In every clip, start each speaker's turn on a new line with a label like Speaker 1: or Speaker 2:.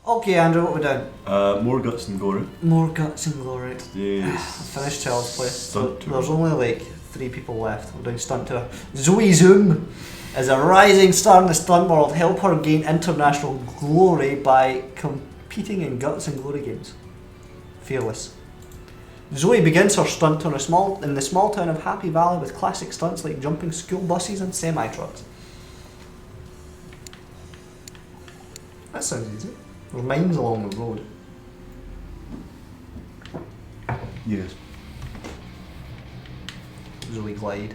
Speaker 1: Okay, Andrew, what we doing?
Speaker 2: More guts and glory.
Speaker 1: More guts and glory.
Speaker 2: Yes.
Speaker 1: Finished Child's Play.
Speaker 2: Stunt tour.
Speaker 1: There's only like 3 people left. We're doing Stunt Tour. Zoe Zoom is a rising star in the stunt world. Help her gain international glory by competing in guts and glory games. Fearless. Zoe begins her stunt tour in the small town of Happy Valley with classic stunts like jumping school buses and semi-trucks. That sounds easy. There's mines along the road.
Speaker 2: Yes.
Speaker 1: Zoe glide.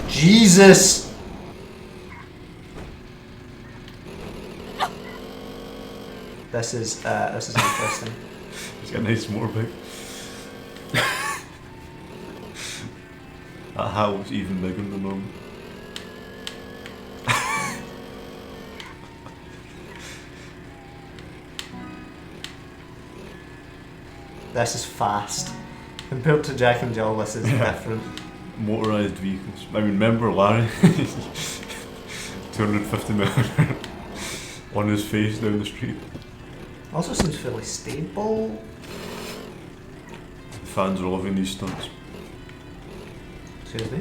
Speaker 1: Jesus! This is interesting.
Speaker 2: He's got a nice motorbike. That hat looks even bigger than normal.
Speaker 1: This is fast. Compared to Jack and Jill, this is different.
Speaker 2: Motorised vehicles. I mean, remember Larry? 250 miles on his face down the street.
Speaker 1: Also seems fairly stable.
Speaker 2: The fans are loving these stunts.
Speaker 1: Excuse me.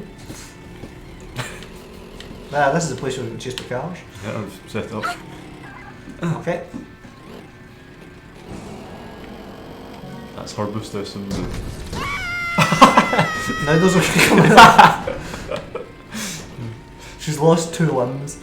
Speaker 1: This is a place where we can chase the cars.
Speaker 2: Yeah, I've set up.
Speaker 1: Okay.
Speaker 2: That's her boost this and
Speaker 1: Now those are coming out. She's lost 2 limbs.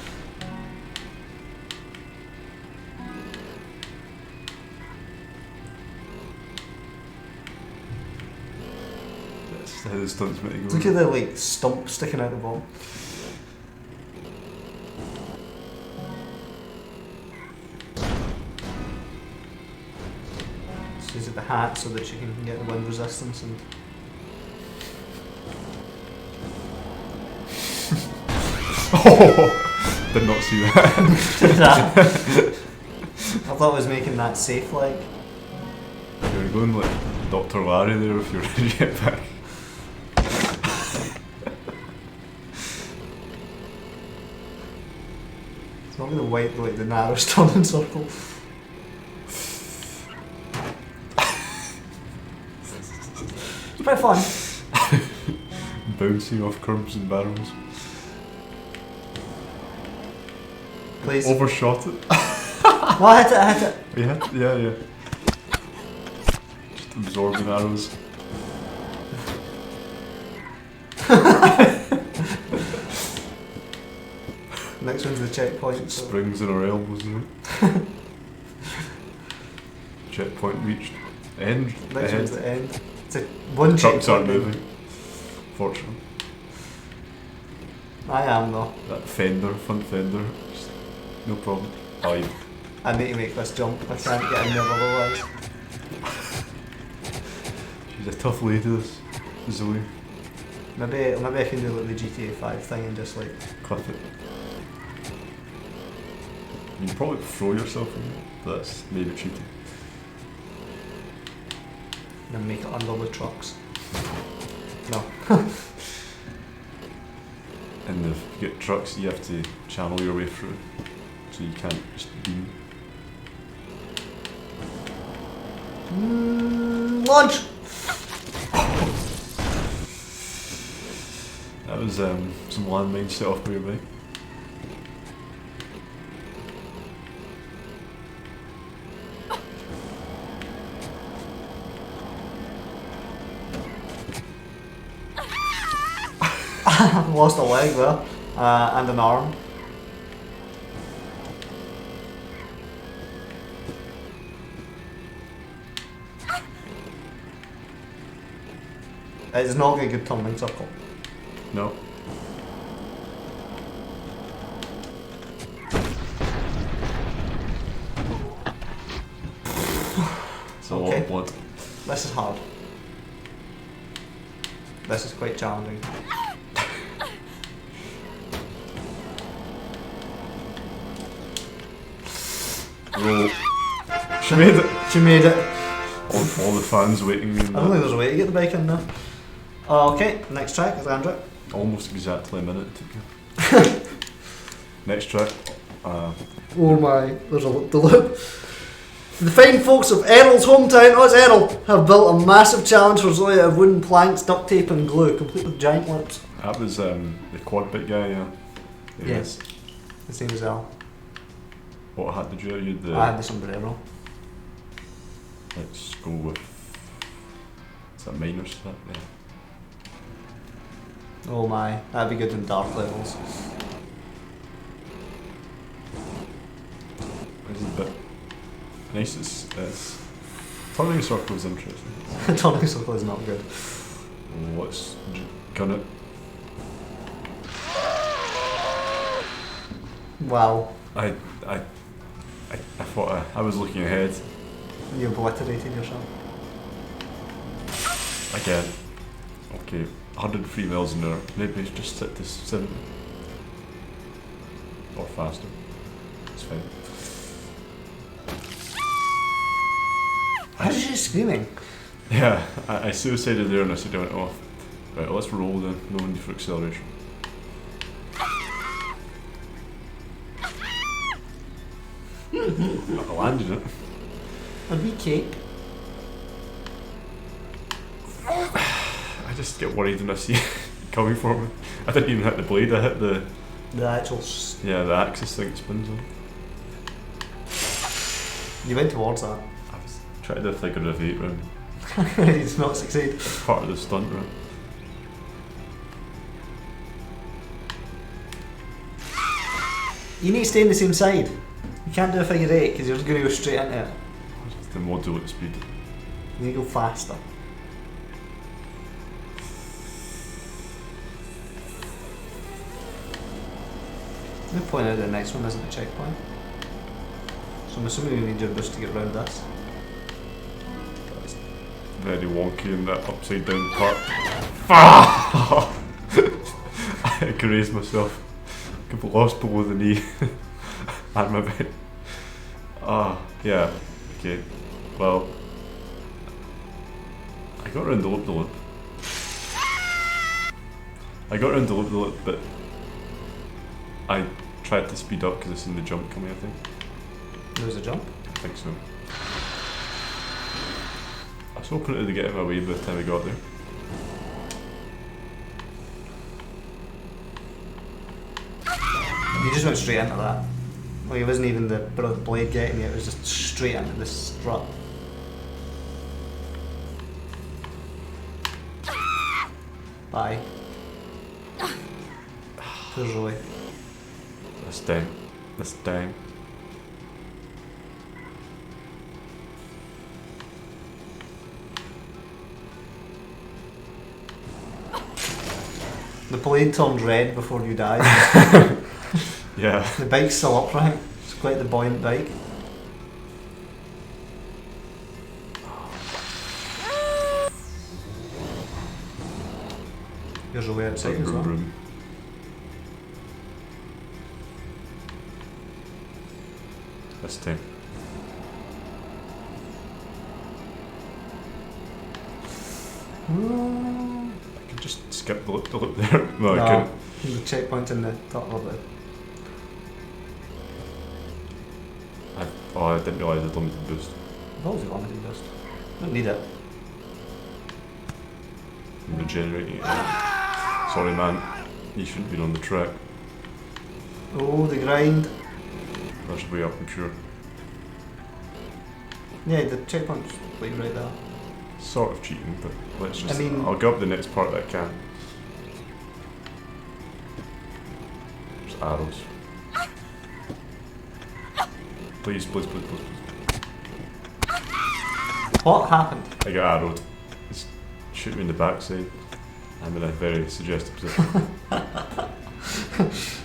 Speaker 2: that's how the stunts make it go.
Speaker 1: Look at the like stump sticking out the bottom. She's at the hat so that she can get the wind resistance and.
Speaker 2: Oh, did not see that.
Speaker 1: I thought I was making that safe like.
Speaker 2: You were going like Dr. Larry there if you were ready to get back.
Speaker 1: It's not the white, like the narrow turning circle. It's quite fun.
Speaker 2: Bouncing off curbs and barrels.
Speaker 1: Please.
Speaker 2: Overshot it.
Speaker 1: No, I hit it.
Speaker 2: Yeah. Just absorbing arrows.
Speaker 1: Next one's the checkpoint. So.
Speaker 2: Springs in our elbows, isn't it? Checkpoint reached. End.
Speaker 1: Next one's the end. It's a one
Speaker 2: Trucks aren't
Speaker 1: checkpoint.
Speaker 2: moving. Fortunately.
Speaker 1: I am though.
Speaker 2: That fender, front fender, just no problem. Oh, you.
Speaker 1: I need to make this jump. I can't get in there otherwise.
Speaker 2: She's a tough lady, this Zoe.
Speaker 1: Maybe I can do like the GTA 5 thing and just like.
Speaker 2: Clip it. You can probably throw yourself in it, but that's maybe cheating.
Speaker 1: Then make it under the trucks. No.
Speaker 2: And if you get trucks, you have to channel your way through, so you can't just beam.
Speaker 1: Launch!
Speaker 2: That was some landmines set off by your bike.
Speaker 1: Lost a leg there, and an arm. It's not a good turning circle.
Speaker 2: No. It's a lot of blood.
Speaker 1: This is hard. This is quite challenging.
Speaker 2: Roll. She made it.
Speaker 1: She made it.
Speaker 2: All the fans waiting.
Speaker 1: I don't think there's a way to get the bike in now. Okay, next track is Andrew.
Speaker 2: Almost exactly a minute it took you. Next track.
Speaker 1: Oh my, there's the loop. The fine folks of Errol's hometown, oh it's Errol, have built a massive challenge for Zoe out of wooden planks, duct tape and glue, complete with giant lips.
Speaker 2: That was the quad bit guy, yeah.
Speaker 1: Yes. His name is Al.
Speaker 2: What hat did you have? You had the...
Speaker 1: I had the sombrero.
Speaker 2: Let's go with... Is that minor stuff? Yeah.
Speaker 1: Oh my, that'd be good in dark levels.
Speaker 2: This is a bit nice. It's turning circle is interesting.
Speaker 1: Turning circle is not good.
Speaker 2: Let's gun it.
Speaker 1: Wow.
Speaker 2: I thought I was looking ahead.
Speaker 1: You obliterated yourself.
Speaker 2: Again. Okay, 103 miles an hour. Maybe just sit to 70. Or faster. It's fine.
Speaker 1: How is she screaming?
Speaker 2: Yeah, I suicided there and I said I went off. Right, let's roll then. No need for acceleration. I landed it.
Speaker 1: A wee cake.
Speaker 2: I just get worried when I see it coming for me. I didn't even hit the blade, I hit the
Speaker 1: actual...
Speaker 2: the axis thing it spins on.
Speaker 1: You went towards that.
Speaker 2: I was trying to do a figure of 8 round.
Speaker 1: You did not succeed.
Speaker 2: Part of the stunt round.
Speaker 1: You need to stay on the same side. You can't do a figure 8 because you're just going to go straight into it.
Speaker 2: The modulate speed.
Speaker 1: You need to go faster. I'm going to point out the next one isn't a checkpoint. So I'm assuming you need your boost to get around this.
Speaker 2: That's very wonky in that upside down part. I grazed myself. I've lost below the knee. And my bed. Yeah. Okay. Well, I got around the loop. I got around the loop, but I tried to speed up because I seen the jump coming, I think.
Speaker 1: There was a jump?
Speaker 2: I think so. I was hoping it would get in my way by the time I got there.
Speaker 1: You just went straight into that. Like it wasn't even the blade getting you, it was just straight into the strut. Bye. Poor Zoe.
Speaker 2: This time.
Speaker 1: The blade turned red before you died.
Speaker 2: Yeah.
Speaker 1: The bike's still upright. It's quite the buoyant bike. There's a way outside as well.
Speaker 2: This time. I could just skip the loop there. No, I couldn't.
Speaker 1: The checkpoint's in the top of it.
Speaker 2: I didn't realise it's limited boost.
Speaker 1: I've always got limited boost. Don't need it.
Speaker 2: I'm regenerating it. Sorry man, you shouldn't have been on the track.
Speaker 1: Oh, the grind.
Speaker 2: That's way up, I'm sure.
Speaker 1: Yeah, the checkpoint's like right there.
Speaker 2: Sort of cheating, but let's just...
Speaker 1: I mean...
Speaker 2: I'll go up the next part that I can. There's arrows. Please.
Speaker 1: What happened?
Speaker 2: I got arrowed. It's shoot me in the backside. I'm in a very suggestive position.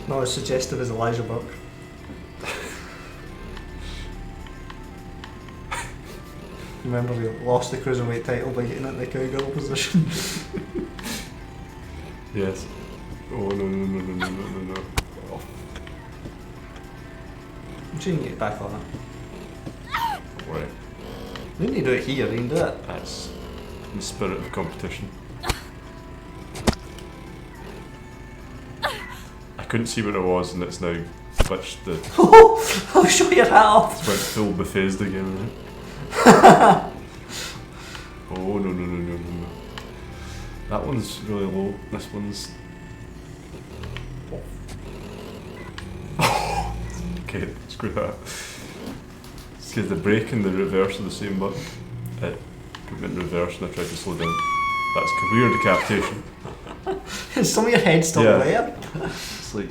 Speaker 1: Not as suggestive as Elijah Burke. Remember he lost the cruiserweight title by getting into the cowgirl position.
Speaker 2: Yes. Oh no. Oh.
Speaker 1: I'm sure you can get back on it.
Speaker 2: Don't worry.
Speaker 1: You need to do it here, you can do it.
Speaker 2: That's the spirit of competition. I couldn't see where it was and it's now switched the.
Speaker 1: I'll show your hat off.
Speaker 2: Switched full Bethesda game, right? Oh no. That one's really low. This one's. Oh. Okay, screw that. Because the brake and the reverse are the same button. It put me in reverse and I tried to slow down. That's career decapitation.
Speaker 1: Is some of your head still there?
Speaker 2: It's like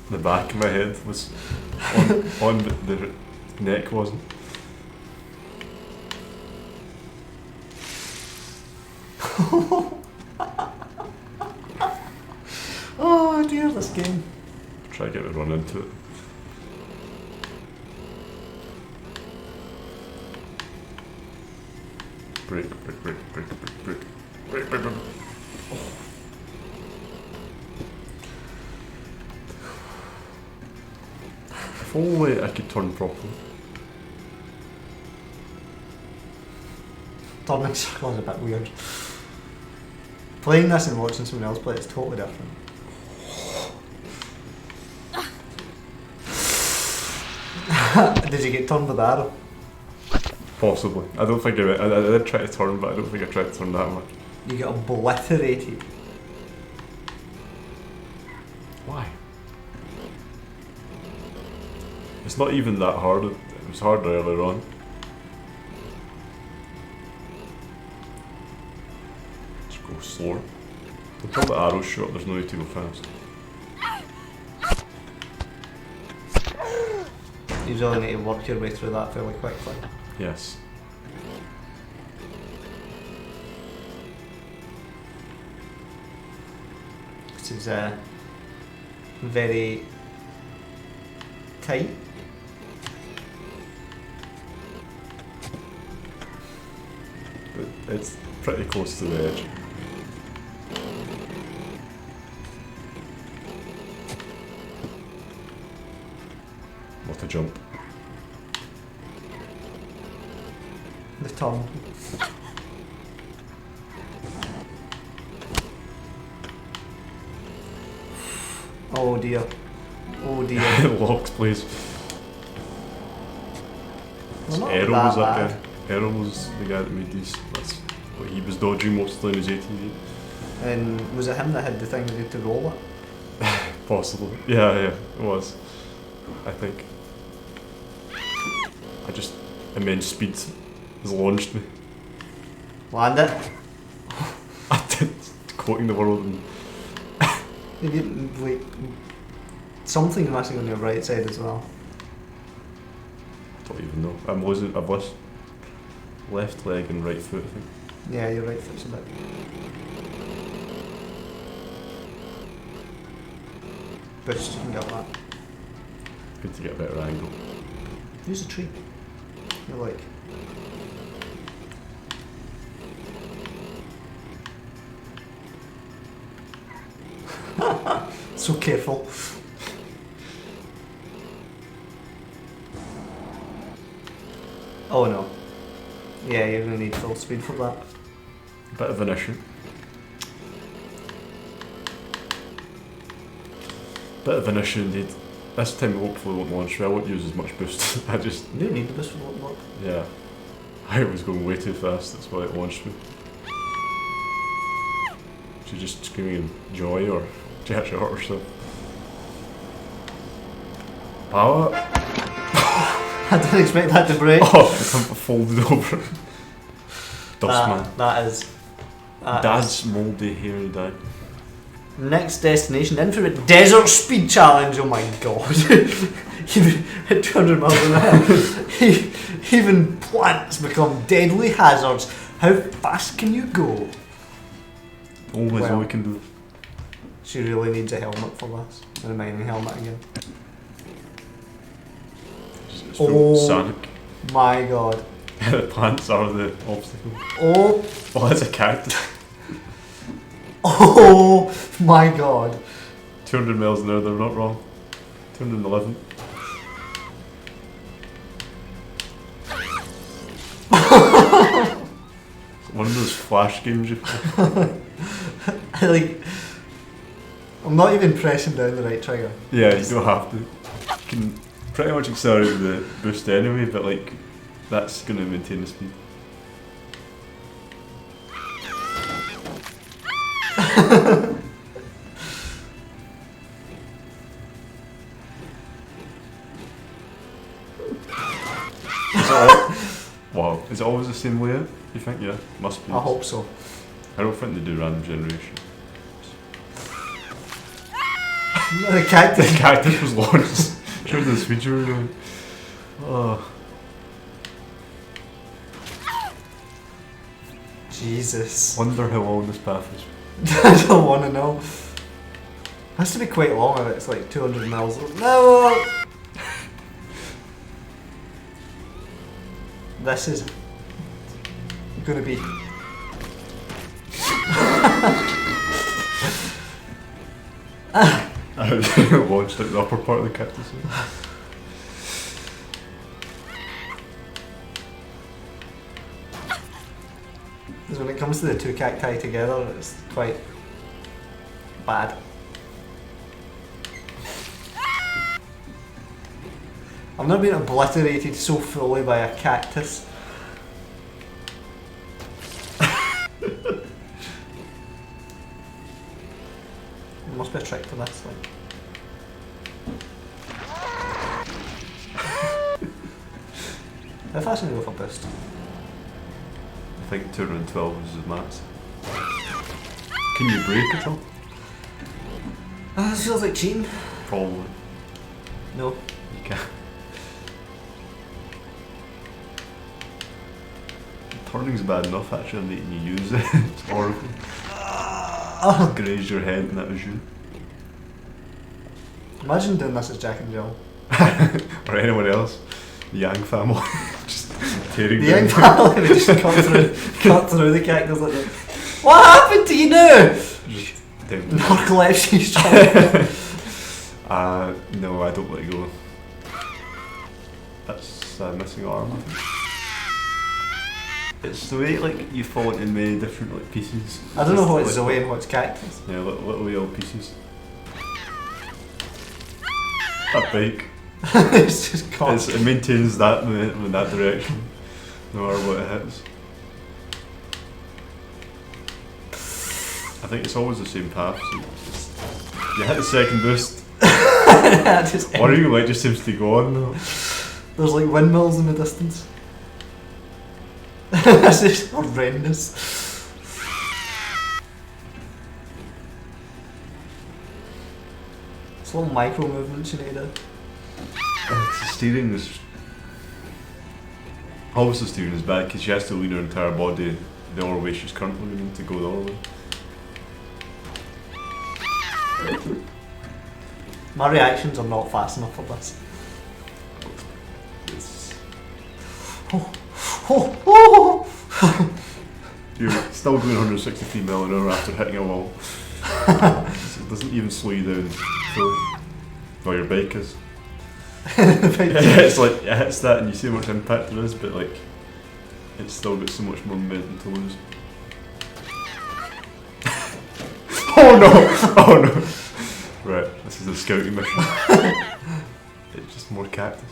Speaker 2: the back of my head was on but the neck wasn't.
Speaker 1: Oh dear, this game.
Speaker 2: Try to get a run into it. Break. If only I could turn properly.
Speaker 1: Turning circles is a bit weird. Playing this and watching someone else play it's totally different. Did you get turned with the arrow?
Speaker 2: Possibly. I don't think I did try to turn, but I don't think I tried to turn that much.
Speaker 1: You get obliterated.
Speaker 2: Why? It's not even that hard. It was hard earlier on. Let's go slower. Until the arrow's short, there's no need to go fast.
Speaker 1: You really need to work your way through that fairly quickly.
Speaker 2: Yes.
Speaker 1: This is very tight.
Speaker 2: But it's pretty close to the edge. What a jump.
Speaker 1: The tongue. Oh dear. Oh dear.
Speaker 2: Locks, please.
Speaker 1: Well, not
Speaker 2: Arrow
Speaker 1: that
Speaker 2: was that
Speaker 1: bad.
Speaker 2: guy. Arrow was the guy that made these. That's what he was dodging mostly in his ATV.
Speaker 1: And was it him that had the thing that had to roll it?
Speaker 2: Possibly. Yeah, it was. I think. I just immense speed has launched me.
Speaker 1: Land it.
Speaker 2: I did quoting the world and
Speaker 1: If you, wait, something's missing on your right side as well.
Speaker 2: I don't even know. I've lost left leg and right foot, I think.
Speaker 1: Yeah, your right foot's a bit. Boost, you can get that.
Speaker 2: Good to get a better angle.
Speaker 1: Use a tree. You like. So careful. Oh no. Yeah, you're gonna need full speed for that.
Speaker 2: Bit of an issue. Bit of an issue indeed. This time it hopefully won't launch me. I won't use as much boost. I just,
Speaker 1: You don't need the boost for what work.
Speaker 2: yeah. I was going way too fast, that's why it launched me. She's just screaming in joy, or did you actually hurt herself? Power!
Speaker 1: I didn't expect that to break.
Speaker 2: Oh, I'm folded over. Dustman.
Speaker 1: That is.
Speaker 2: Dad's mouldy hairy dad.
Speaker 1: Next destination, Infrared Desert Speed Challenge. Oh my god. Even at 200 miles an hour. Even plants become deadly hazards. How fast can you go?
Speaker 2: Always
Speaker 1: Well.
Speaker 2: all we can do.
Speaker 1: She really needs a helmet for this. And a mining helmet again.
Speaker 2: It's
Speaker 1: Oh.
Speaker 2: Sonic.
Speaker 1: My god.
Speaker 2: The plants are the obstacle.
Speaker 1: Oh.
Speaker 2: Oh, that's a cactus.
Speaker 1: Oh my god.
Speaker 2: 200 miles an hour, they're not wrong. 211. One of those flash games you play.
Speaker 1: Like, I'm not even pressing down the right trigger.
Speaker 2: Yeah, you don't have to. can pretty much accelerate with the boost anyway, but like that's going to maintain the speed. Wow, is it always the same layout? You think? Yeah, must be.
Speaker 1: I hope so.
Speaker 2: I don't think they do random generation.
Speaker 1: The cactus.
Speaker 2: The cactus was launched. Sure, the speed you were doing. Oh.
Speaker 1: Jesus.
Speaker 2: Wonder how long this path is.
Speaker 1: I don't want to know. Has to be quite long if it's like 200 miles. No! This is gonna be.
Speaker 2: I launched at the upper part of the cactus.
Speaker 1: Because when it comes to the two cacti together, it's quite bad. I've never been obliterated so fully by a cactus. There must be a trick to this thing. How fast can you go for boost?
Speaker 2: I think 212 is his max. Can you brake at all?
Speaker 1: This feels like cheating.
Speaker 2: Probably.
Speaker 1: No.
Speaker 2: You can't. Turning's bad enough actually, and letting you use it. It's horrible. Graze your head and that was you.
Speaker 1: Imagine doing this as Jack and Jill.
Speaker 2: Or anyone else. The Yang family. Just tearing
Speaker 1: The
Speaker 2: down.
Speaker 1: young family just cut through the cactus like that. What happened to you now?
Speaker 2: Just down.
Speaker 1: Narcolepsy's trying.
Speaker 2: No, I don't let go. That's missing arm, I think. It's the way like you fall into many different like pieces.
Speaker 1: I don't know what's
Speaker 2: like,
Speaker 1: Zoe and what's cactus.
Speaker 2: Yeah, little wee old pieces. That bike.
Speaker 1: It's just constant.
Speaker 2: It maintains that momentum in that direction, no matter what it hits. I think it's always the same path. So you hit the second boost. Or you like just seems to go on though.
Speaker 1: There's like windmills in the distance. This is horrendous. It's little micro movements you need to do.
Speaker 2: The steering is. Obviously, the steering is bad because she has to lean her entire body the other way she's currently leaning to go the other way.
Speaker 1: My reactions are not fast enough for this.
Speaker 2: It's, you're still going 163 mile an hour after hitting a wall. It doesn't even slow you down fully. Well, your bike is. It's like it hits that and you see how much impact there is, but like it's still got so much more momentum to lose. Oh no! Oh no! Right, this is a scouting mission. It's just more cactus.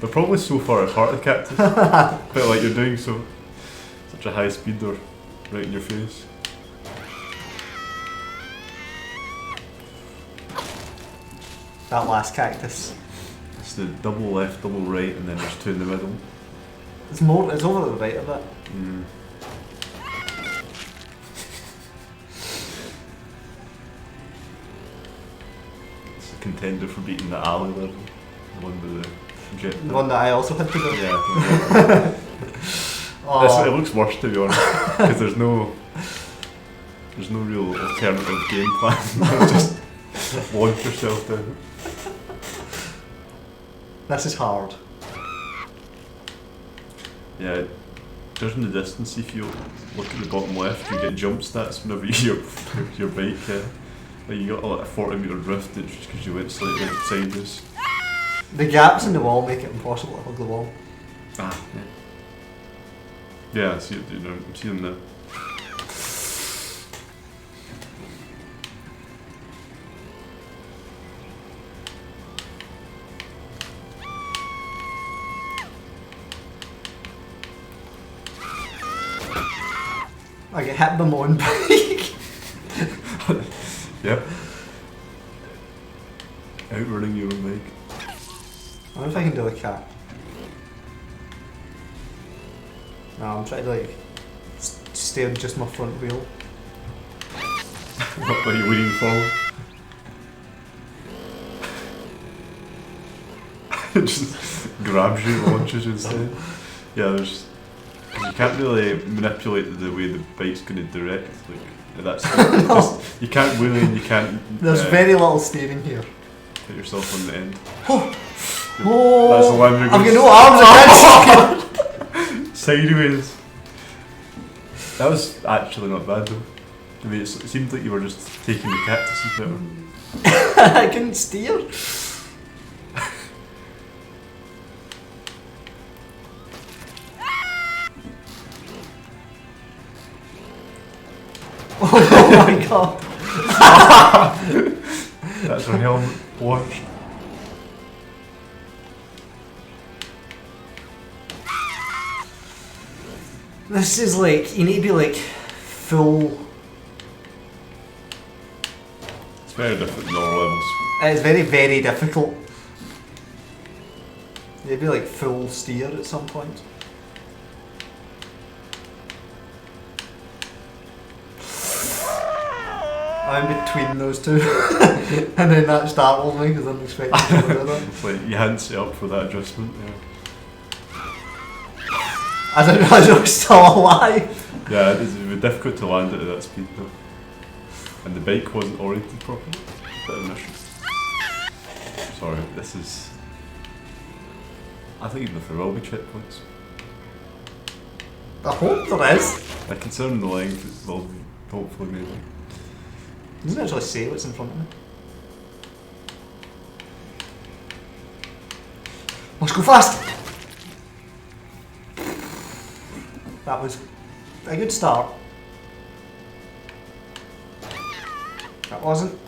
Speaker 2: They're probably so far apart, the cactus, but like you're doing such a high speed, they're right in your face.
Speaker 1: That last cactus.
Speaker 2: It's the double left, double right, and then there's two in the middle.
Speaker 1: It's more. It's over to the right a bit.
Speaker 2: Mm. It's a contender for beating the alley level, the one with the jet.
Speaker 1: The one that I also had to do.
Speaker 2: Yeah.
Speaker 1: Oh.
Speaker 2: It looks worse to be honest, because there's no real alternative game plan. Just launch yourself down.
Speaker 1: This is hard.
Speaker 2: Yeah, judging the distance, if you look at the bottom left, you get jump stats whenever your bike. Like you got like a 40-metre drift just because you went slightly sideways.
Speaker 1: The gaps in the wall make it impossible to hug the wall.
Speaker 2: Ah, yeah. Yeah, I see it. I'm seeing them now.
Speaker 1: I get hit by my own bike.
Speaker 2: Yep. Outrunning your own bike.
Speaker 1: I wonder if I can do a cat. No, I'm trying to like stay on just my front wheel.
Speaker 2: What are you leaning forward? Just grabs you, launches you instead. Yeah, there's. Cause you can't really manipulate the way the bike's going to direct. Like that's
Speaker 1: No.
Speaker 2: just, you can't wheel in, you can't.
Speaker 1: There's very little steering here.
Speaker 2: Put yourself on the end.
Speaker 1: Oh,
Speaker 2: That's the one you're
Speaker 1: I've
Speaker 2: going
Speaker 1: got no arms. I can't.
Speaker 2: sideways. That was actually not bad though. I mean, it seemed like you were just taking the cactuses better.
Speaker 1: I couldn't steer. Oh my god.
Speaker 2: That's her helmet. Watch.
Speaker 1: This is like, you need to be like full.
Speaker 2: It's very different than normal levels.
Speaker 1: It's very, very difficult. You need to be like full steer at some point. I'm between those two. And then that startled me because I didn't expect to do that.
Speaker 2: It's like you hadn't set up for that adjustment. Yeah.
Speaker 1: I didn't realise I was still alive.
Speaker 2: Yeah, it would be difficult to land it at that speed though. And the bike wasn't oriented properly. Bit of an issue. Sorry, this is. I think even if there will be checkpoints.
Speaker 1: I hope there is.
Speaker 2: Like considering the length, it will be hopefully maybe.
Speaker 1: It doesn't actually say what's in front of me. Let's go fast! That was a good start. That wasn't.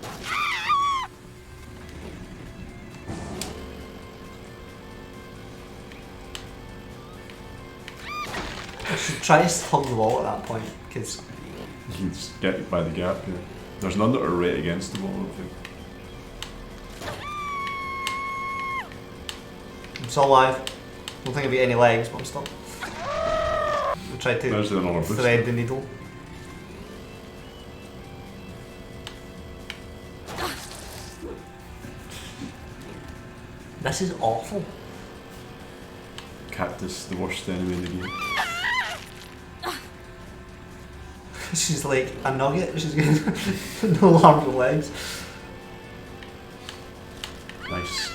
Speaker 1: I should try to hug the wall at that point, because
Speaker 2: You can just get it by the gap, yeah. There's none that are right against the wall, I don't think.
Speaker 1: I'm still alive. Don't think I'll be any legs, but I'm still. I'll try to
Speaker 2: There's another boost.
Speaker 1: thread the needle. This is awful.
Speaker 2: Cactus, the worst enemy in the game.
Speaker 1: She's like a nugget. She's got no arms or legs.
Speaker 2: Nice.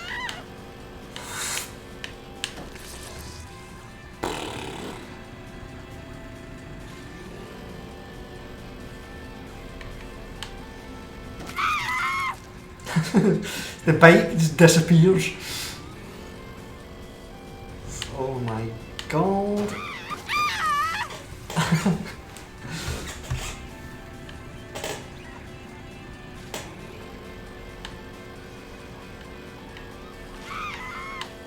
Speaker 1: The bike just disappears. Oh my god.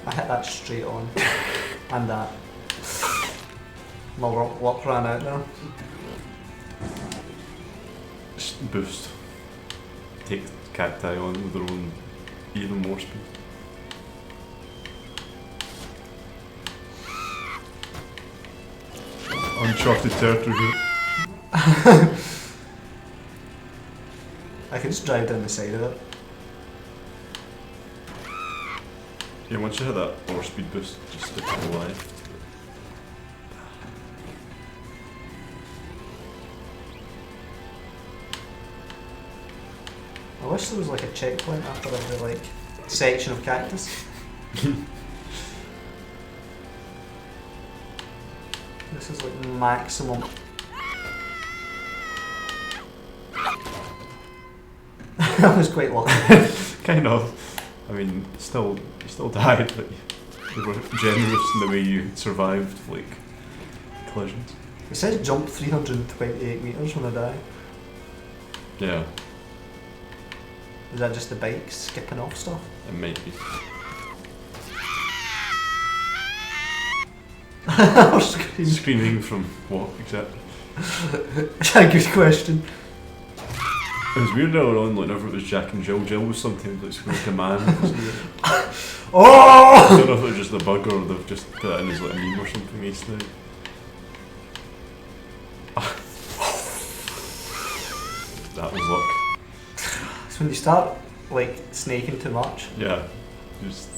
Speaker 1: I hit that straight on. And that. My luck ran out now.
Speaker 2: Just boost. Take the cacti on with their own even more speed. Uncharted territory here.
Speaker 1: I can just drive down the side of it.
Speaker 2: Yeah, once you hit that 4 speed boost, just stick to the line.
Speaker 1: I wish there was like a checkpoint after every like section of cactus. This is like maximum. That was quite lucky.
Speaker 2: Kind of. I mean, still, you still died, but you were generous in the way you survived, like, collisions.
Speaker 1: It says jump 328 metres when I die.
Speaker 2: Yeah,
Speaker 1: Is that just the bike skipping off stuff?
Speaker 2: it might be.
Speaker 1: Or scream.
Speaker 2: Screaming from what, exactly?
Speaker 1: That's a good question.
Speaker 2: It was weird earlier on, like, whenever it was Jack and Jill. Jill was sometimes like a man. I
Speaker 1: Oh!
Speaker 2: don't know if it was just a bug or they've just put it in as like a meme or something recently. That was luck.
Speaker 1: It's when you start like snaking too much.
Speaker 2: Yeah, just.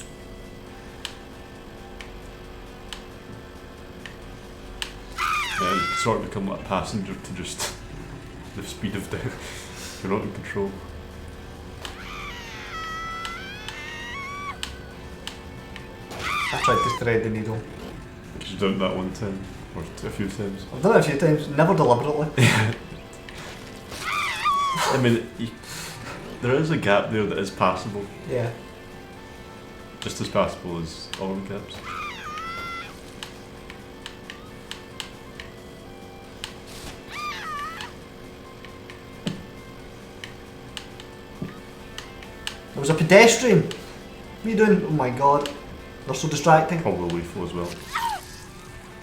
Speaker 2: Yeah, you sort of become like a passenger to just the speed of death. You're not in control.
Speaker 1: I tried to thread the needle.
Speaker 2: You've done that one time, or a few times.
Speaker 1: I've done it a few times, never deliberately.
Speaker 2: I mean, there is a gap there that is passable.
Speaker 1: Yeah.
Speaker 2: Just as passable as all the gaps.
Speaker 1: There was a pedestrian. What are you doing? Oh my god. They're so distracting.
Speaker 2: Probably lethal as well.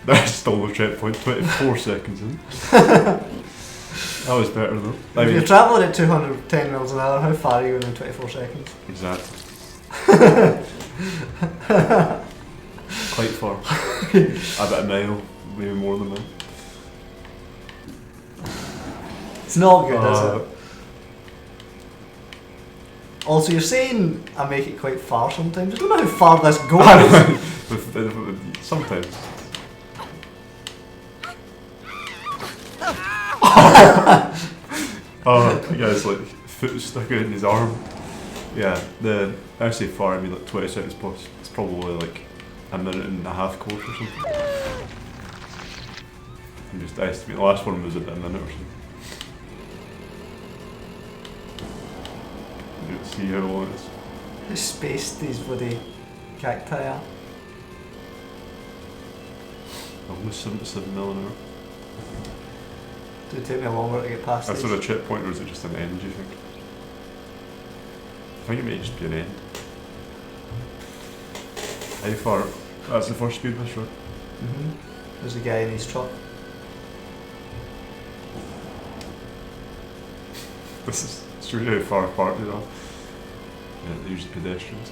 Speaker 2: That's still the checkpoint, 24 seconds in. That was better though.
Speaker 1: If you're travelling at 210 miles an hour, how far are you in 24 seconds?
Speaker 2: Exactly. Quite far. About a mile, maybe more than that.
Speaker 1: It's not good, is it? Also, you're saying I make it quite far sometimes. I don't know how far this goes.
Speaker 2: Sometimes. Oh, the guy's like foot stuck out in his arm. Yeah, I say far, I mean like 20 seconds plus. It's probably like a minute and a half course or something. I'm just estimating. The last one was about a minute or something. Let's see how long it is.
Speaker 1: How spaced these bloody cacti are.
Speaker 2: Almost 77 mile an hour.
Speaker 1: Did it take me longer to get past
Speaker 2: That's
Speaker 1: these?
Speaker 2: sort of checkpoint, or is it just an end, do you think? I think it may just be an end. How far? That's the first speed bus, right?
Speaker 1: There's a guy in his truck.
Speaker 2: This is strange how far apart they are. Yeah, they're usually pedestrians.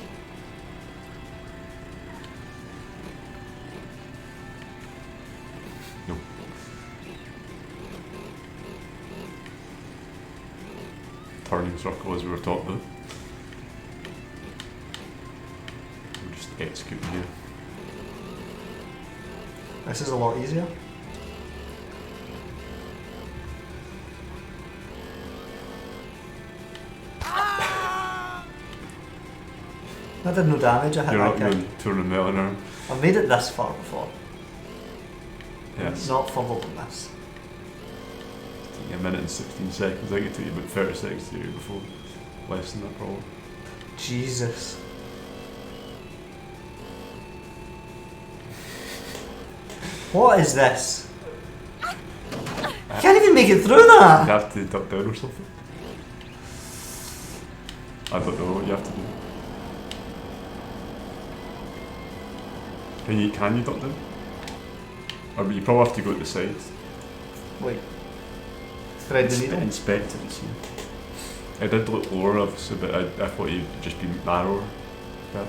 Speaker 2: No. Turning circle as we were talking about. We're just executing here.
Speaker 1: This is a lot easier. I did no damage, I hit
Speaker 2: You're
Speaker 1: that
Speaker 2: not
Speaker 1: guy.
Speaker 2: going 200 mile an hour.
Speaker 1: I've made it this far before.
Speaker 2: Yes.
Speaker 1: Not further than this.
Speaker 2: It took you a minute and 16 seconds. I think it took you about 30 seconds to do it before. Less than that probably.
Speaker 1: Jesus. What is this? You can't even make it through
Speaker 2: You
Speaker 1: that!
Speaker 2: have to duck down or something. I don't know what you have to do. Can you duck down? Or you probably have to go to the side.
Speaker 1: Wait. Thread the needle?
Speaker 2: Inspect it and see. I did look lower obviously, but I thought you'd just be narrower. Yeah.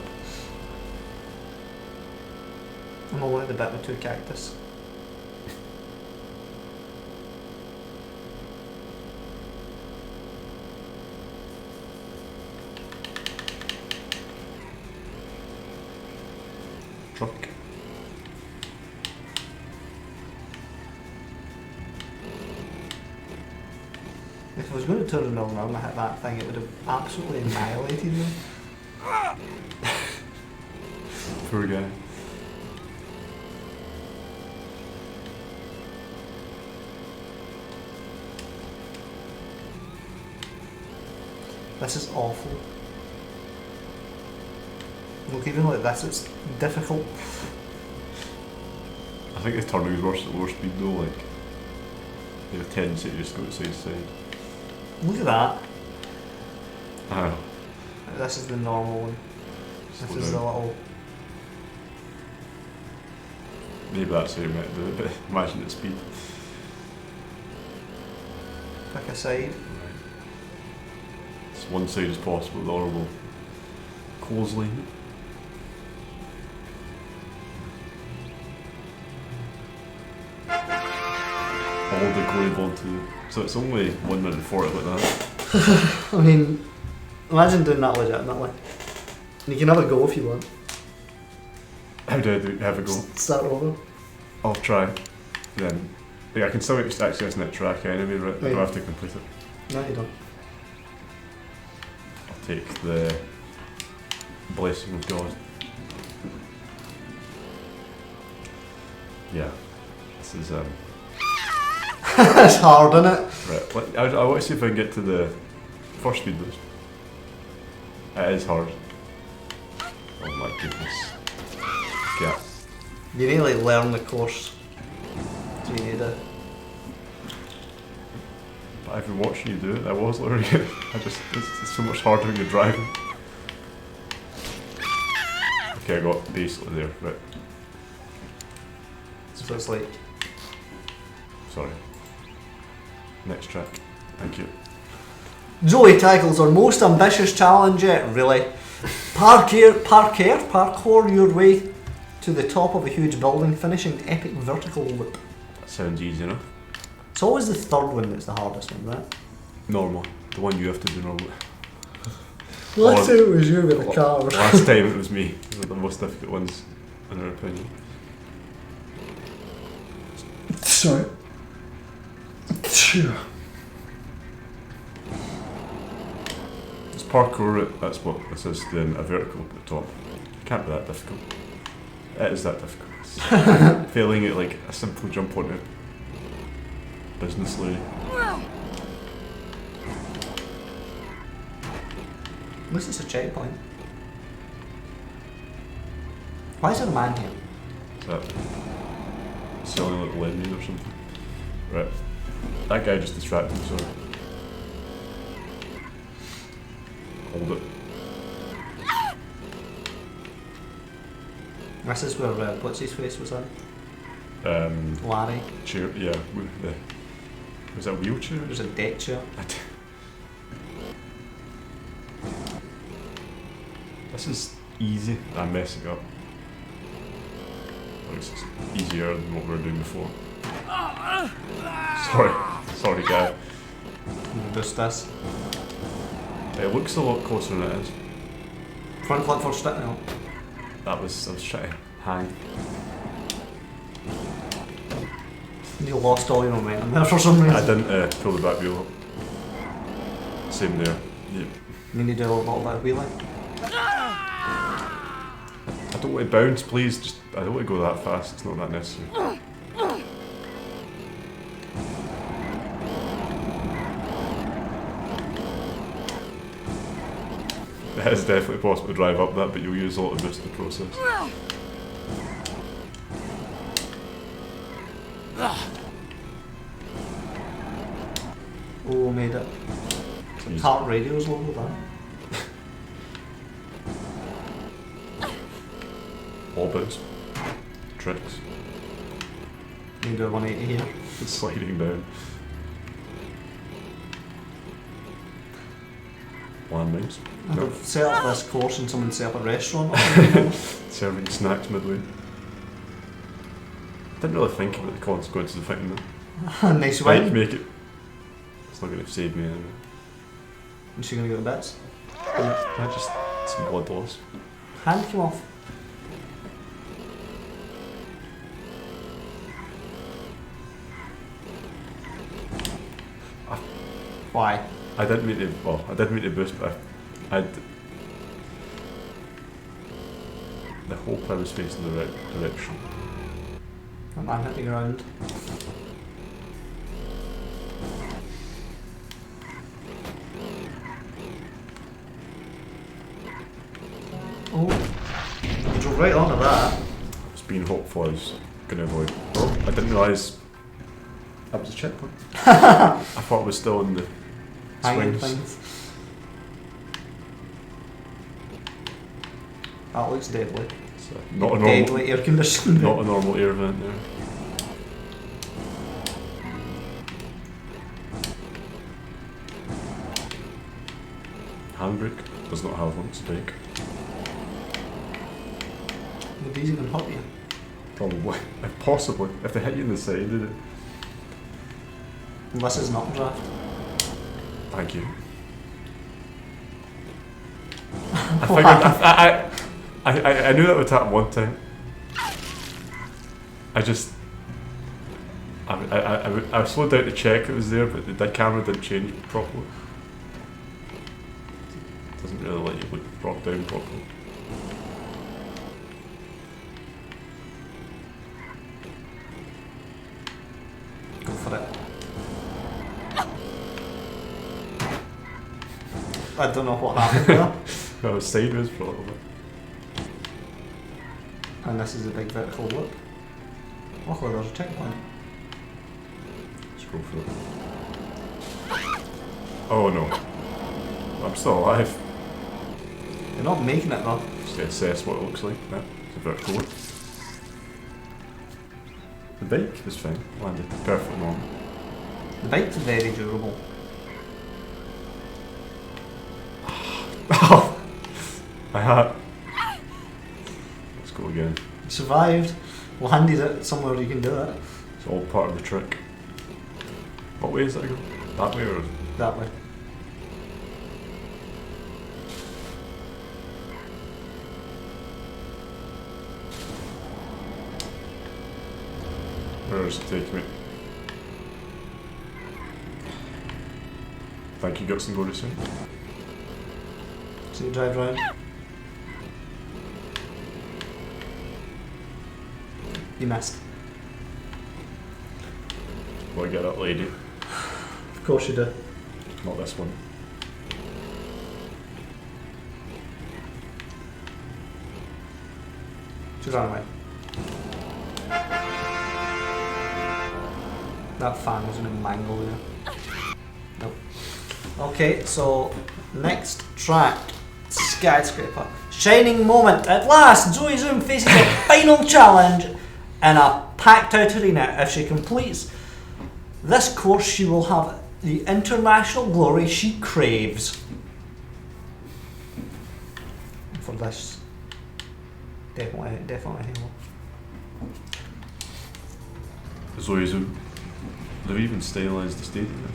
Speaker 1: I'm only at the bit with two cactus.
Speaker 2: Truck.
Speaker 1: If I was going to turn the mill around and hit that thing, it would have absolutely annihilated me.
Speaker 2: Poor guy.
Speaker 1: This is awful. Look, even like this, it's difficult.
Speaker 2: I think the turning is worse at lower speed though, like you have a tendency to just go to side to side.
Speaker 1: Look at that.
Speaker 2: Oh.
Speaker 1: This is the normal one. This
Speaker 2: Slow
Speaker 1: is the
Speaker 2: down.
Speaker 1: little...
Speaker 2: Maybe that's how you meant to do it, but imagine at speed.
Speaker 1: Pick a side.
Speaker 2: It's one side as possible, the horrible clothesline. All the glory onto. So it's only 1 minute 40 like that.
Speaker 1: I mean, imagine doing that legitimately. You can have a go if you want.
Speaker 2: How do I have a go?
Speaker 1: Start over.
Speaker 2: I'll try. Then, yeah, I can still access net track anyway, right? I don't have to complete it.
Speaker 1: No, you don't.
Speaker 2: I'll take the blessing of God. Yeah, this is
Speaker 1: It's hard, isn't it?
Speaker 2: right. I want to see if I can get to the first speed boost. It is hard. Oh my goodness. Yeah.
Speaker 1: You need to like learn the course. So you need it.
Speaker 2: But I've been watching you do it. I was learning it. It's so much harder when you're driving. Okay, I got basically there. Right.
Speaker 1: So it's like
Speaker 2: Sorry. Next track. Thank you.
Speaker 1: Joey tackles our most ambitious challenge yet, really. Parkour your way to the top of a huge building, finishing the epic vertical loop.
Speaker 2: That sounds easy enough.
Speaker 1: It's always the third one that's the hardest one, right?
Speaker 2: Normal. The one you have to do normally.
Speaker 1: Last time it was you with the car.
Speaker 2: Last time it was me. They were the most difficult ones, in our opinion.
Speaker 1: Sorry.
Speaker 2: It's parkour it, that's what this is, then a vertical at the top. It can't be that difficult. It is that difficult. It's failing at like a simple jump on it. Business lady.
Speaker 1: At least it's a checkpoint. Why is there a man here?
Speaker 2: Is that selling like lemons or something? Right. That guy just distracted me, sorry. Hold it.
Speaker 1: This is where what's his face was in? Larry.
Speaker 2: Chair, yeah. Was that a wheelchair?
Speaker 1: There's a deck chair.
Speaker 2: This is easy. I'm messing up. It's easier than what we were doing before. Sorry guy.
Speaker 1: Just this.
Speaker 2: It looks a lot closer than it is.
Speaker 1: Front flip for stick now.
Speaker 2: I was trying to hang.
Speaker 1: You lost all your momentum there for some reason.
Speaker 2: I didn't pull the back wheel up. Same there. Yep.
Speaker 1: You need to do a little bit of wheeling.
Speaker 2: I don't want to bounce, please. I don't want to go that fast. It's not that necessary. It is definitely possible to drive up that, but you'll use a lot of boost in the process.
Speaker 1: Oh, made it. Heart radio's low that.
Speaker 2: All boost. Tricks.
Speaker 1: You can do a 180 here.
Speaker 2: It's sliding down. Landmines.
Speaker 1: I've set up this course and someone set up a restaurant or something.
Speaker 2: Serving snacks midway. Didn't really think about the consequences of thinking that.
Speaker 1: Nice
Speaker 2: Might
Speaker 1: win.
Speaker 2: make it. It's not going to save me anyway.
Speaker 1: Is she going to go to bits?
Speaker 2: I just some blood loss.
Speaker 1: Hand came off. Why?
Speaker 2: I didn't mean to. Well, I did mean to boost, but the hope I was facing the right direction.
Speaker 1: That man hit the ground. Oh, you drove right onto that.
Speaker 2: I was being hopeful I was going to avoid. Oh, I didn't realise that was a checkpoint. I thought it was still in the
Speaker 1: Hanging
Speaker 2: swings.
Speaker 1: things. That looks deadly.
Speaker 2: So not a
Speaker 1: Deadly
Speaker 2: normal,
Speaker 1: air conditioning.
Speaker 2: not a normal air vent there. Handbrake does not have one, it's a bike.
Speaker 1: Would these even hurt you?
Speaker 2: Probably. Possibly. If they hit you in the side of it.
Speaker 1: This is an updraft.
Speaker 2: Thank you. I figured I knew that would happen one time. I slowed down to check it was there, but the camera didn't change properly. It doesn't really let you look brought down properly.
Speaker 1: Go for it. I don't know what happened there.
Speaker 2: I was sideways for a little bit.
Speaker 1: And this is a big vertical loop. Luckily there's a checkpoint.
Speaker 2: Let's go for it. Oh no. I'm still alive.
Speaker 1: You're not making it though.
Speaker 2: Just to assess what it looks like. Yeah, it's a vertical loop. The bike is fine. Landed perfect normal.
Speaker 1: The bike's very durable.
Speaker 2: Oh! I had. Let's go again.
Speaker 1: You survived. Landed it somewhere you can do it.
Speaker 2: It's all part of the trick. What way is that going? That way or?
Speaker 1: That way.
Speaker 2: Where is it taking me? Thank you, Guts and Glory soon.
Speaker 1: So you drive round. You missed.
Speaker 2: Will I get that lady?
Speaker 1: Of course you do.
Speaker 2: Not this one.
Speaker 1: She ran away. That fan was gonna mangle you. Nope. Okay, so next track, Skyscraper. Shining moment. At last, Zoe Zoom faces a final challenge in a packed out arena. If she completes this course, she will have the international glory she craves. For this, definitely Halo.
Speaker 2: Zoe Zoom. They've even stylised the stadium.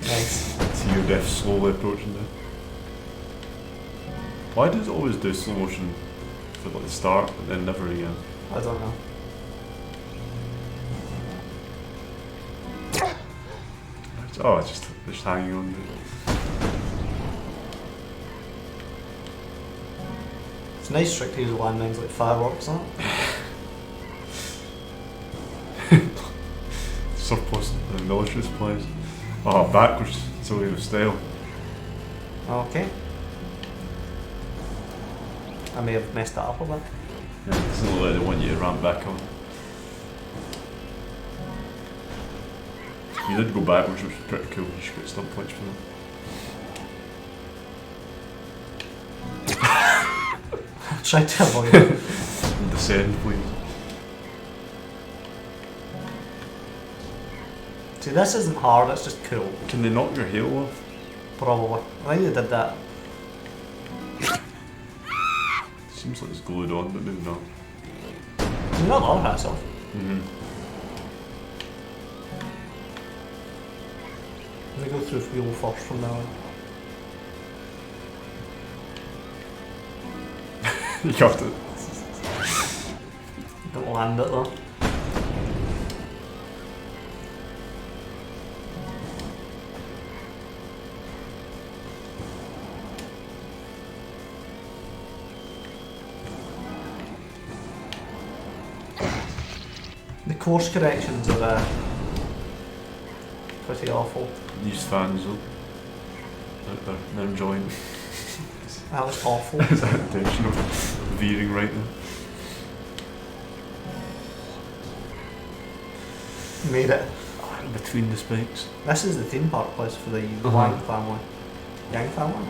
Speaker 1: Nice.
Speaker 2: See your death slowly approaching there. Why does it always do slow motion for like the start but then never again?
Speaker 1: I don't know.
Speaker 2: Oh, it's just hanging on there.
Speaker 1: It's a nice trick to use landmines like fireworks, isn't it?
Speaker 2: Surplus the military supplies. Oh, backwards. It's a way of style.
Speaker 1: Okay. I may have messed that up a bit.
Speaker 2: Yeah, it's not like they want you to ramp back on. You did go backwards, which was pretty cool. You should get stump points for that.
Speaker 1: Try to avoid it.
Speaker 2: Descend, please.
Speaker 1: See, this isn't hard, it's just cool.
Speaker 2: Can they knock your halo off?
Speaker 1: Probably. I think they did that.
Speaker 2: Seems like it's glued on, but maybe not.
Speaker 1: You not all hats off.
Speaker 2: Mm-hmm.
Speaker 1: Let me go through fuel first from now on.
Speaker 2: You have to.
Speaker 1: Don't land it though. The course corrections are pretty awful.
Speaker 2: These fans, though, they're enjoying it.
Speaker 1: That was awful.
Speaker 2: Is that intentional? Veering right now.
Speaker 1: Made it.
Speaker 2: Between the spikes.
Speaker 1: This is the theme park place for the
Speaker 2: Uh-huh.
Speaker 1: Wang family. Yang family?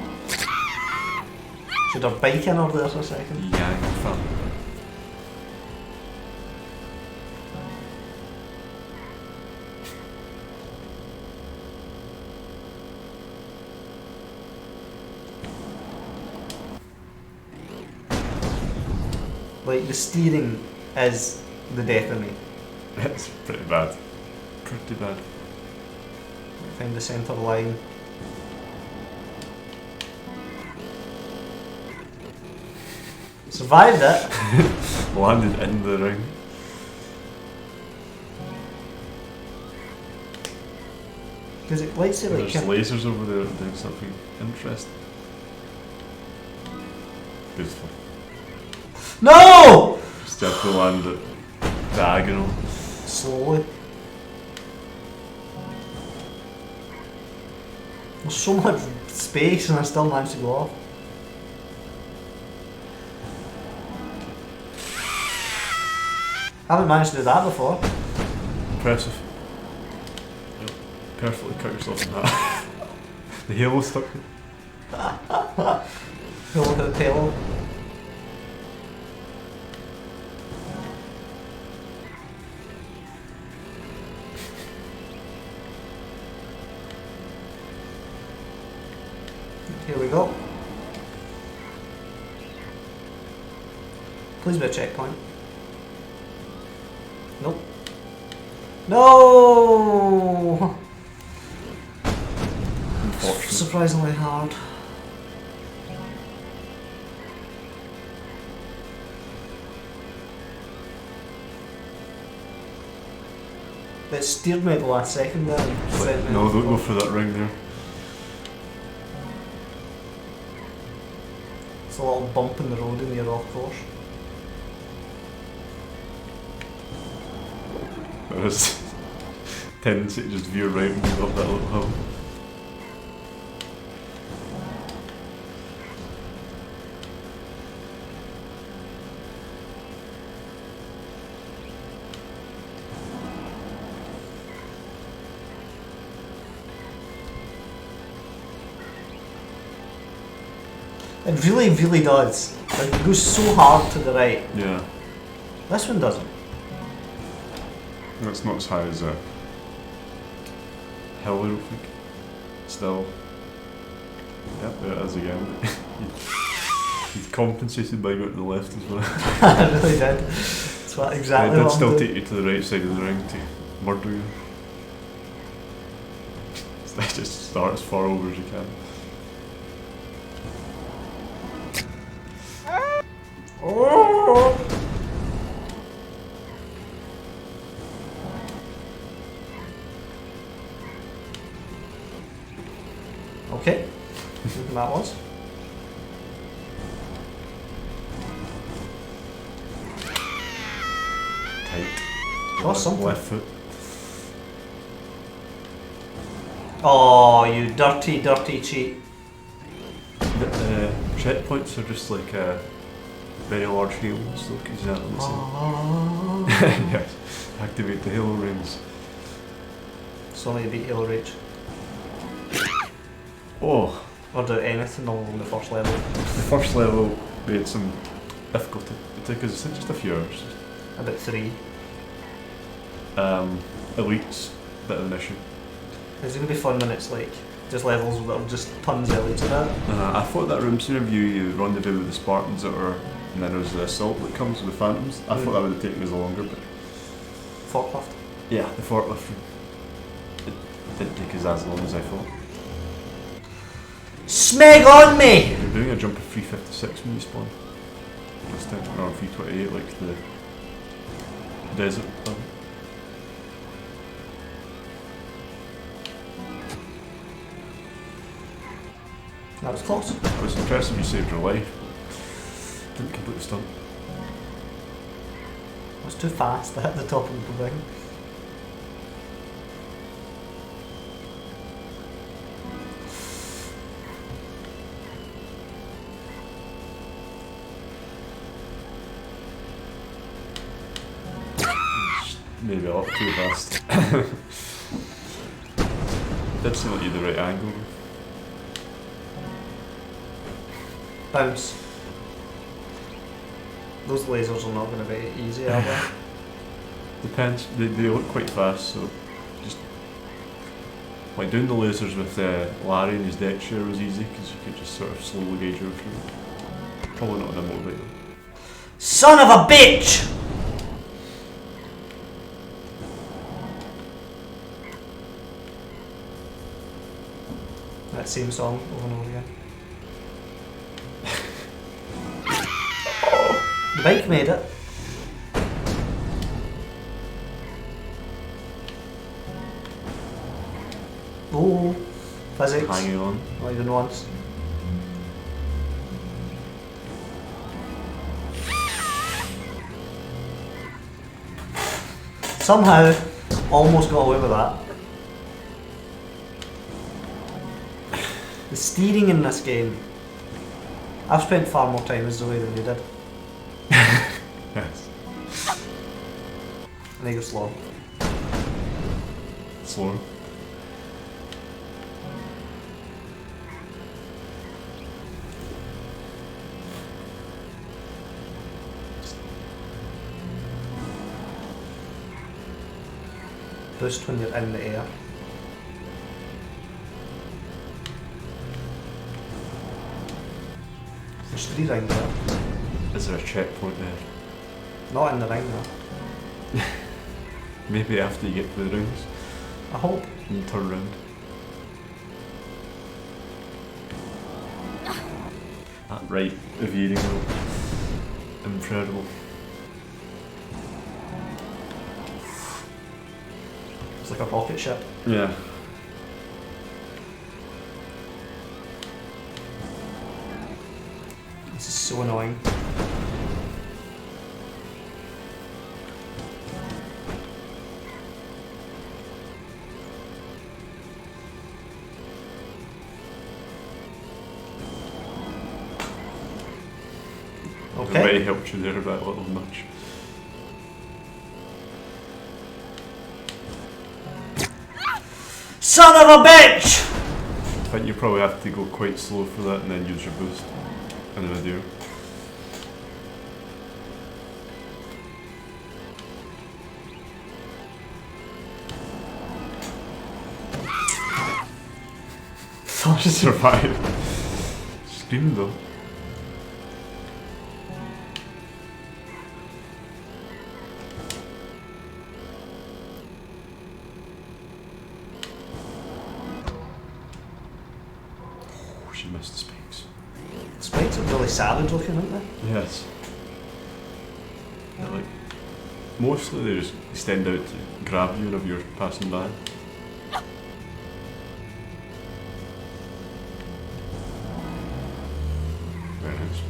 Speaker 1: Should have bike in over there for a second.
Speaker 2: Yang fan.
Speaker 1: Like, the steering is the death of me.
Speaker 2: It's pretty bad. Pretty bad.
Speaker 1: Find the centre line. Survived it.
Speaker 2: Landed in the ring.
Speaker 1: Because it likes to like...
Speaker 2: There's lasers over there doing something interesting. Beautiful.
Speaker 1: No!
Speaker 2: Just have to land at diagonal.
Speaker 1: Slowly. There's so much space and I still managed to go off. I haven't managed to do that before.
Speaker 2: Impressive. Yep. Perfectly cut yourself in that. The halo stuck.
Speaker 1: Go look at the tail. Here we go. Please be a checkpoint. Nope. No!
Speaker 2: Unfortunate.
Speaker 1: Surprisingly hard. It steered me at the last second there. and sent me
Speaker 2: No,
Speaker 1: off
Speaker 2: don't
Speaker 1: the
Speaker 2: go
Speaker 1: course.
Speaker 2: for that ring there.
Speaker 1: It's a little bump in the road and you're off course.
Speaker 2: There is tendency to just veer right and move up that little hill.
Speaker 1: It really, really does. Like, it goes so hard to the right.
Speaker 2: Yeah,
Speaker 1: This one doesn't.
Speaker 2: that's not as high as a hill, I don't think. Still. Yep, there it is again. You've compensated by going to the left as well.
Speaker 1: I really did. That's what exactly
Speaker 2: It did
Speaker 1: what
Speaker 2: still
Speaker 1: I'm
Speaker 2: take
Speaker 1: doing.
Speaker 2: you to the right side of the ring to murder you. So just start as far over as you can.
Speaker 1: Oh! Okay. That was.
Speaker 2: Tight.
Speaker 1: Lost something.
Speaker 2: Left foot.
Speaker 1: Oh, you dirty, dirty cheat.
Speaker 2: The checkpoints are just like very large halos, look exactly the same.
Speaker 1: Oh.
Speaker 2: Yes, activate the halo rings.
Speaker 1: Sorry to beat Halo Rage.
Speaker 2: Oh,
Speaker 1: Or do anything on the first level.
Speaker 2: the first level we had some difficulty. It took us just a few hours.
Speaker 1: About 3.
Speaker 2: Elites, bit of an issue.
Speaker 1: It's going to be fun when it's like just levels that are just tons of elites of that.
Speaker 2: I thought that room scene review, you rendezvous with the Spartans that were, and then there's the assault that comes with the Phantoms. I thought that would have taken us longer, but
Speaker 1: Forklift.
Speaker 2: yeah, the forklift room. It didn't take us as long as I thought.
Speaker 1: Smeg on me!
Speaker 2: You're doing a jump of 356 when you spawn. This time, or 328 like the desert level.
Speaker 1: That was close.
Speaker 2: I was impressed you saved your life. Didn't complete the stunt.
Speaker 1: I was too fast to hit the top of the thing.
Speaker 2: Maybe a lot too fast. Did seem like you had the right angle.
Speaker 1: Bounce. Those lasers are not going to be easy, are they?
Speaker 2: Depends. They look quite fast, so just like doing the lasers with Larry and his deck share was easy because you could just sort of slowly gauge your through. Probably not on a motorbike.
Speaker 1: Son of a bitch! That same song over and over again. The bike made it. Oh, physics.
Speaker 2: Hanging on.
Speaker 1: Not even once. Somehow, almost got away with that. The steering in this game. I've spent far more time as Zoe than you did.
Speaker 2: Yes.
Speaker 1: I think it's slow.
Speaker 2: Slower.
Speaker 1: Boost when you're in the air. There's 3 rings there.
Speaker 2: Is there a checkpoint there?
Speaker 1: Not in the ring though.
Speaker 2: Maybe after you get to the rings
Speaker 1: I hope.
Speaker 2: and turn round. That right veering wheel. Incredible.
Speaker 1: It's like a rocket ship.
Speaker 2: Yeah.
Speaker 1: This is so annoying.
Speaker 2: It
Speaker 1: Okay.
Speaker 2: might help you there about a little nudge.
Speaker 1: Son of a bitch!
Speaker 2: I think you probably have to go quite slow for that and then use your boost in the video.
Speaker 1: Thought it
Speaker 2: Survive. Scream though. Oh, she missed the spikes.
Speaker 1: spikes are really savage looking, aren't they?
Speaker 2: Yes. They're like, mostly they just extend out to grab you whenever you're passing by. Very nice.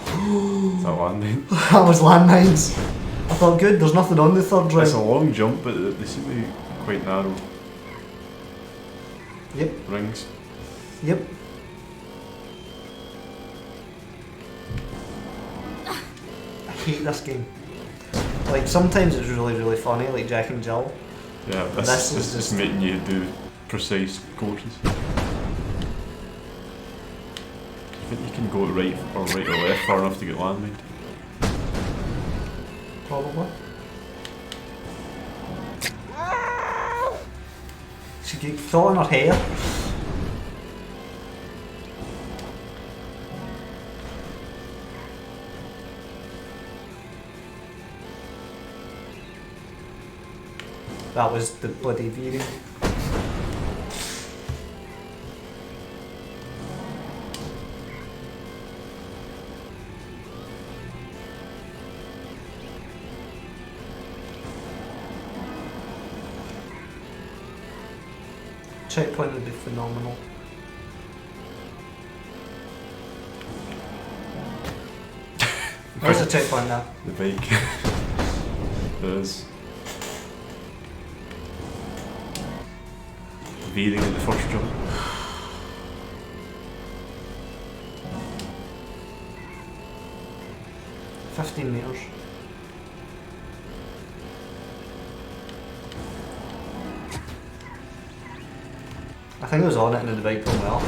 Speaker 2: Is that landing?
Speaker 1: That was landmines. I thought, good, there's nothing on the third
Speaker 2: It's a
Speaker 1: round.
Speaker 2: long jump, but they seem to be quite narrow
Speaker 1: Yep,
Speaker 2: rings.
Speaker 1: yep. I hate this game. Like, sometimes it's really, really funny, like Jack and Jill.
Speaker 2: Yeah,
Speaker 1: This
Speaker 2: this
Speaker 1: is
Speaker 2: is just
Speaker 1: just-
Speaker 2: making you do precise courses. I think you can go right or left far enough to get landmine.
Speaker 1: Probably. She get caught in her hair. That was the bloody veering. Checkpoint would be phenomenal. Where's the checkpoint now?
Speaker 2: The bike. There is. Veering at the first jump.
Speaker 1: $15 meters. I think I was on it and the bike going well.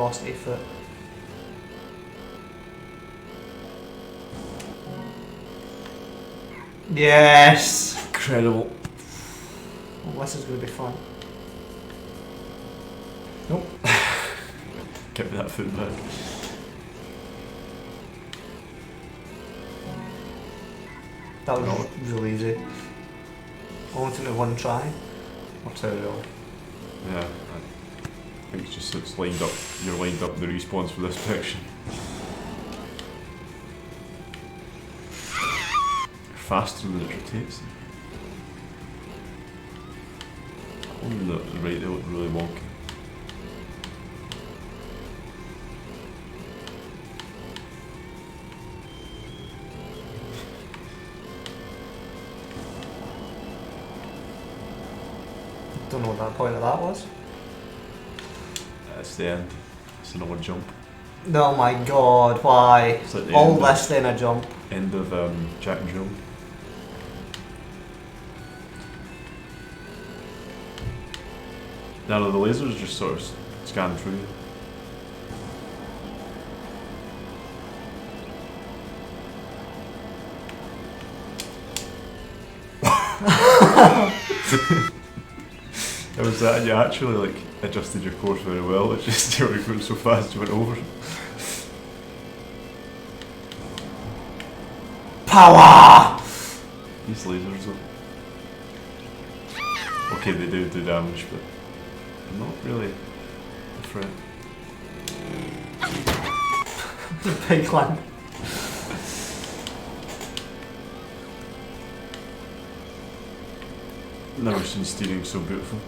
Speaker 1: cost a foot. Yes!
Speaker 2: Incredible.
Speaker 1: Well, this is going to be fun.
Speaker 2: Nope. Give me that foot back.
Speaker 1: That was not really easy. Only took me one try. Or two really.
Speaker 2: Yeah, I think it's just it's lined up. You're lined up the respawns for this section. You're faster than it rotates. On the right, they look really wonky.
Speaker 1: Don't know what that point of that was.
Speaker 2: That's the end. It's another jump.
Speaker 1: Oh my god, why?
Speaker 2: It's like the
Speaker 1: All
Speaker 2: end
Speaker 1: this then a jump.
Speaker 2: End of Jack and Jill. Now the lasers just sort of scan through you. It was that you actually like adjusted your course very well. It's just you were going so fast you went over.
Speaker 1: Power!
Speaker 2: These lasers are okay. They do damage, but they're not really a threat.
Speaker 1: Big one.
Speaker 2: Never seen steering so beautiful.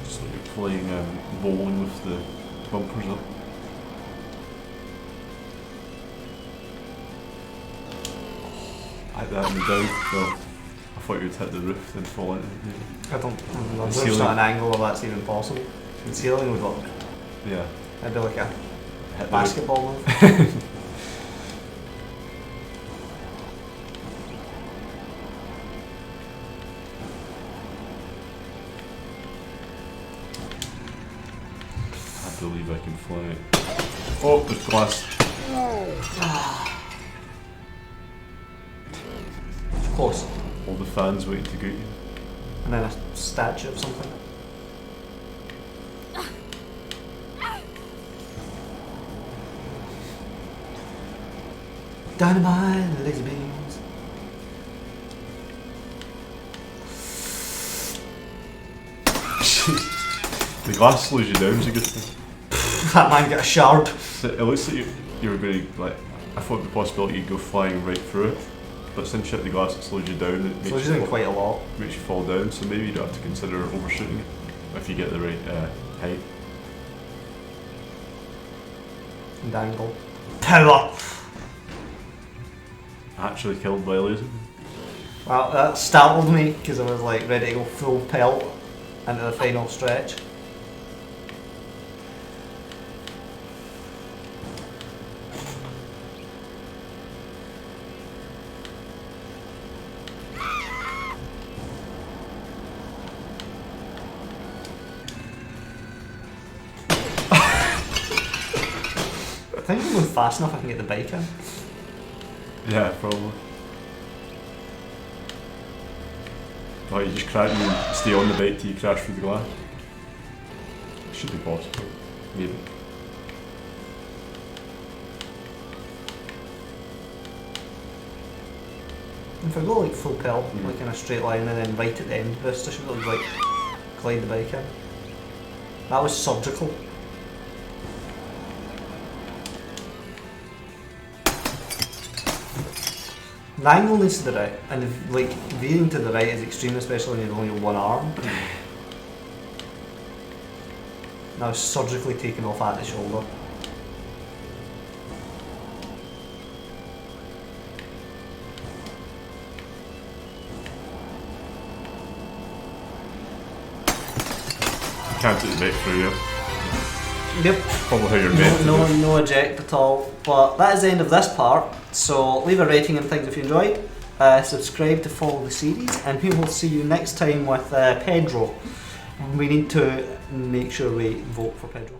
Speaker 2: Just like you're playing bowling with the bumpers up. Hit that in the down. Well, I thought you'd hit the roof then fall into it.
Speaker 1: I don't know.
Speaker 2: The
Speaker 1: There's not an angle of that's even possible. The ceiling would look.
Speaker 2: Yeah.
Speaker 1: It'd be like a
Speaker 2: Hit the
Speaker 1: basketball move.
Speaker 2: I believe I can fly it. Oh, there's glass.
Speaker 1: Close.
Speaker 2: All the fans waiting to greet you.
Speaker 1: And then a statue of something. Dynamite, laser beams.
Speaker 2: The glass slows you down is a good thing.
Speaker 1: That man got a shard.
Speaker 2: So it looks like you were going to, like, I thought the possibility you'd go flying right through it, but since you hit the glass it slows you down, it
Speaker 1: So
Speaker 2: makes,
Speaker 1: he's doing quite a lot.
Speaker 2: makes you fall down, so maybe you don't have to consider overshooting it if you get the right height.
Speaker 1: And angle. Power!
Speaker 2: Actually killed by a laser.
Speaker 1: Well, that startled me because I was like ready to go full pelt into the final stretch. I think if I go fast enough I can get the bike in.
Speaker 2: Yeah, probably. Oh, you just crash and stay on the bike till you crash through the glass. Should be possible. Maybe.
Speaker 1: If I go like full pelt, like in a straight line and then right at the end of this, I should be able to like glide the bike in. That was surgical. The angle is to the right, and like veering to the right is extreme, especially when you've only got one arm. That was surgically taken off at the shoulder.
Speaker 2: You can't take the bike through you.
Speaker 1: Yep.
Speaker 2: Probably how you're meant to do.
Speaker 1: No eject at all. But that is the end of this part. So leave a rating and things if you enjoyed. Subscribe to follow the series, and we will see you next time with Pedro. We need to make sure we vote for Pedro.